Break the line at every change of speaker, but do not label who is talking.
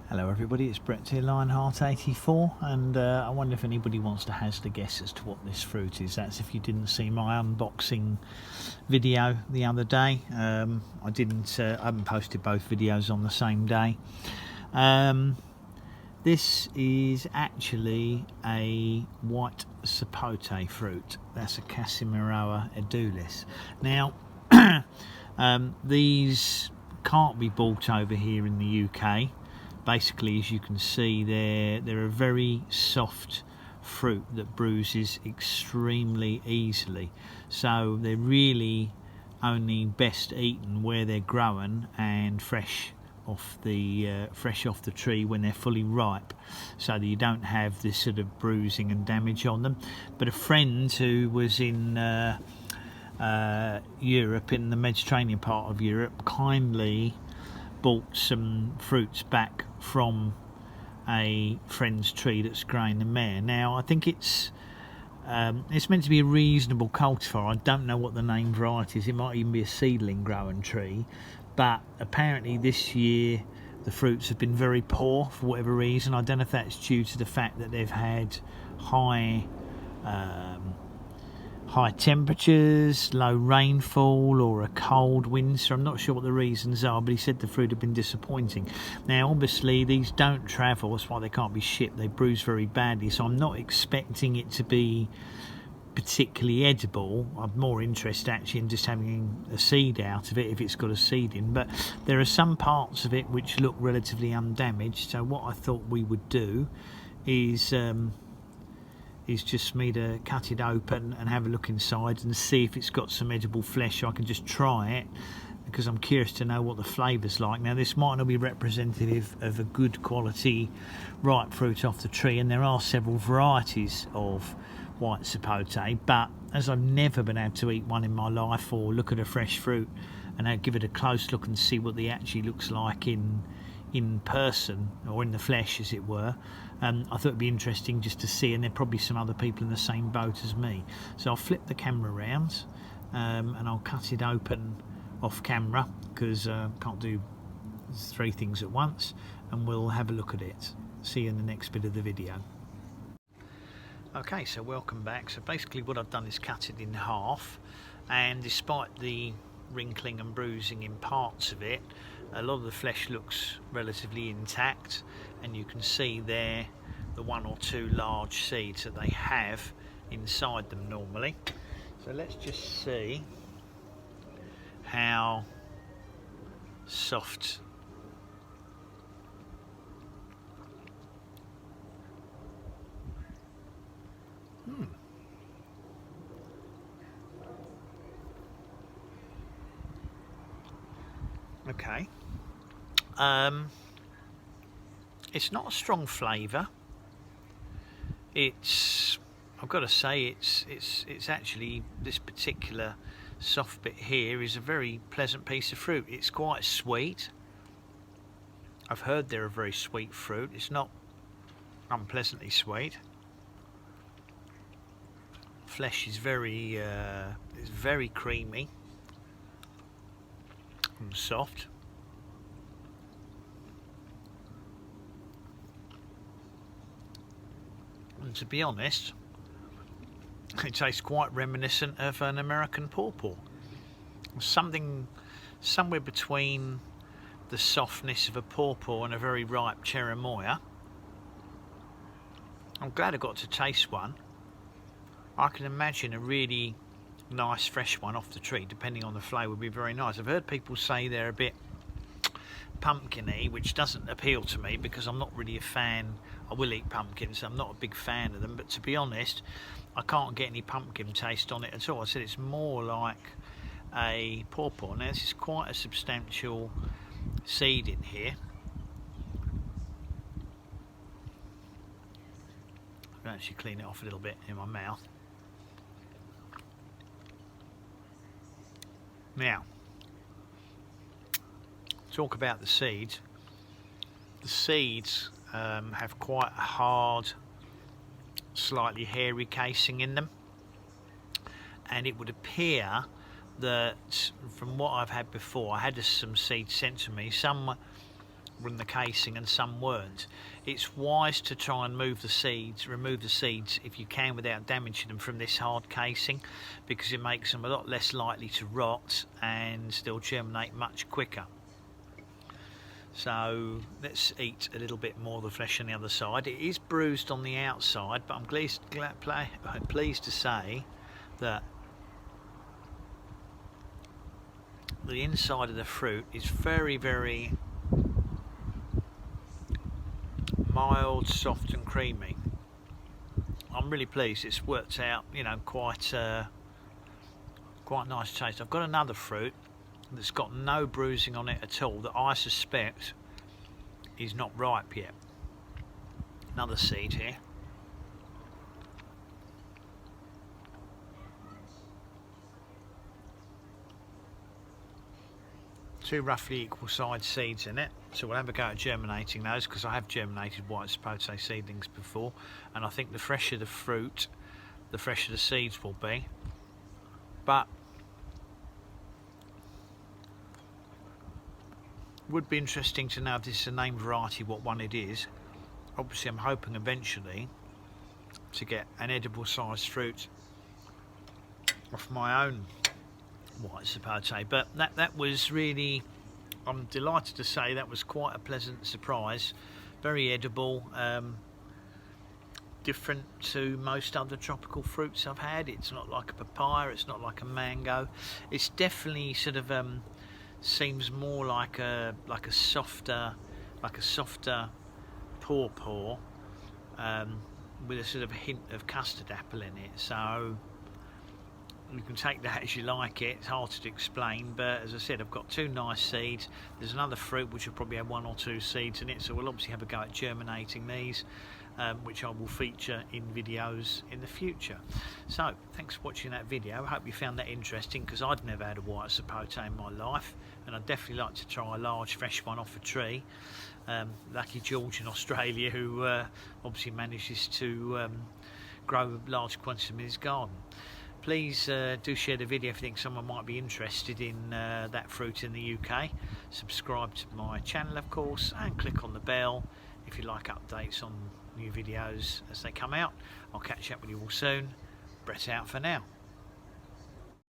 Hello everybody, it's Brett here, Lionheart84, and I wonder if anybody wants to hazard a guess as to what this fruit is. That's if you didn't see my unboxing video the other day. I haven't posted both videos on the same day. This is actually a white sapote fruit. That's a Casimiroa edulis. Now, these can't be bought over here in the UK. Basically, as you can see, they're a very soft fruit that bruises extremely easily. So they're really only best eaten where they're grown and fresh off the tree when they're fully ripe, so that you don't have this sort of bruising and damage on them. But a friend who was in Europe, in the Mediterranean part of Europe, kindly bought some fruits back from a friend's tree that's growing them there. Now I think it's meant to be a reasonable cultivar. I don't know what the name variety is. It might even be a seedling growing tree, but apparently this year the fruits have been very poor for whatever reason. I don't know if that's due to the fact that they've had high temperatures, low rainfall, or a cold winter. I'm not sure what the reasons are, but he said the fruit had been disappointing. Now obviously these don't travel, that's why they can't be shipped. They bruise very badly, so I'm not expecting it to be particularly edible. I'm more interested actually in just having a seed out of it if it's got a seed in, but there are some parts of it which look relatively undamaged. So what I thought we would do is just me to cut it open and have a look inside and see if it's got some edible flesh, so I can just try it, because I'm curious to know what the flavour's like. Now this might not be representative of a good quality ripe fruit off the tree, and there are several varieties of white sapote, but as I've never been able to eat one in my life or look at a fresh fruit and I'd give it a close look and see what it actually looks like in person, or in the flesh as it were, I thought it'd be interesting just to see, and there are probably some other people in the same boat as me. So I'll flip the camera around and I'll cut it open off camera, because I can't do three things at once, and we'll have a look at it. See you in the next bit of the video. Okay, so welcome back. So basically what I've done is cut it in half, and despite the wrinkling and bruising in parts of it, a lot of the flesh looks relatively intact, and you can see there the one or two large seeds that they have inside them normally. So let's just see how soft Okay. It's not a strong flavour. I've got to say, it's actually, this particular soft bit here is a very pleasant piece of fruit. It's quite sweet. I've heard they're a very sweet fruit. It's not unpleasantly sweet. Flesh is very creamy and soft. And to be honest, it tastes quite reminiscent of an American pawpaw. Something somewhere between the softness of a pawpaw and a very ripe cherimoya. I'm glad I got to taste one. I can imagine a really nice fresh one off the tree, depending on the flavour, would be very nice. I've heard people say they're a bit pumpkiny, which doesn't appeal to me because I'm not really a fan. I will eat pumpkins, I'm not a big fan of them, but to be honest, I can't get any pumpkin taste on it at all. I said it's more like a pawpaw. Now this is quite a substantial seed in here. I can actually clean it off a little bit in my mouth. Now, talk about the seeds. The seeds have quite a hard, slightly hairy casing in them, and it would appear that from what I've had before, I had some seeds sent to me, some were in the casing and some weren't. It's wise to try and remove the seeds if you can without damaging them from this hard casing, because it makes them a lot less likely to rot and they'll germinate much quicker. So let's eat a little bit more of the flesh on the other side. It is bruised on the outside, but I'm pleased to say that the inside of the fruit is very, very mild, soft and creamy. I'm really pleased. It's worked out, you know, quite nice taste. I've got another fruit that's got no bruising on it at all that I suspect is not ripe yet. Another seed here. Two roughly equal sized seeds in it, so we'll have a go at germinating those, because I have germinated white sapote seedlings before, and I think the fresher the fruit, the fresher the seeds will be. But would be interesting to know if this is a named variety, what one it is. Obviously I'm hoping eventually to get an edible sized fruit off my own white sapote, but that was really, I'm delighted to say that was quite a pleasant surprise. Very edible, different to most other tropical fruits I've had. It's not like a papaya, it's not like a mango. It's definitely sort of seems more like a softer pawpaw, with a sort of hint of custard apple in it. So you can take that as you like it. It's hard to explain, but as I said, I've got two nice seeds. There's another fruit which will probably have one or two seeds in it, so we'll obviously have a go at germinating these, which I will feature in videos in the future. So thanks for watching that video. I hope you found that interesting, because I'd never had a white sapote in my life, and I'd definitely like to try a large fresh one off a tree. Lucky George in Australia, who obviously manages to grow large quantities in his garden. Please do share the video if you think someone might be interested in that fruit in the UK. Subscribe to my channel, of course, and click on the bell if you like updates on new videos as they come out. I'll catch up with you all soon. Brett out for now.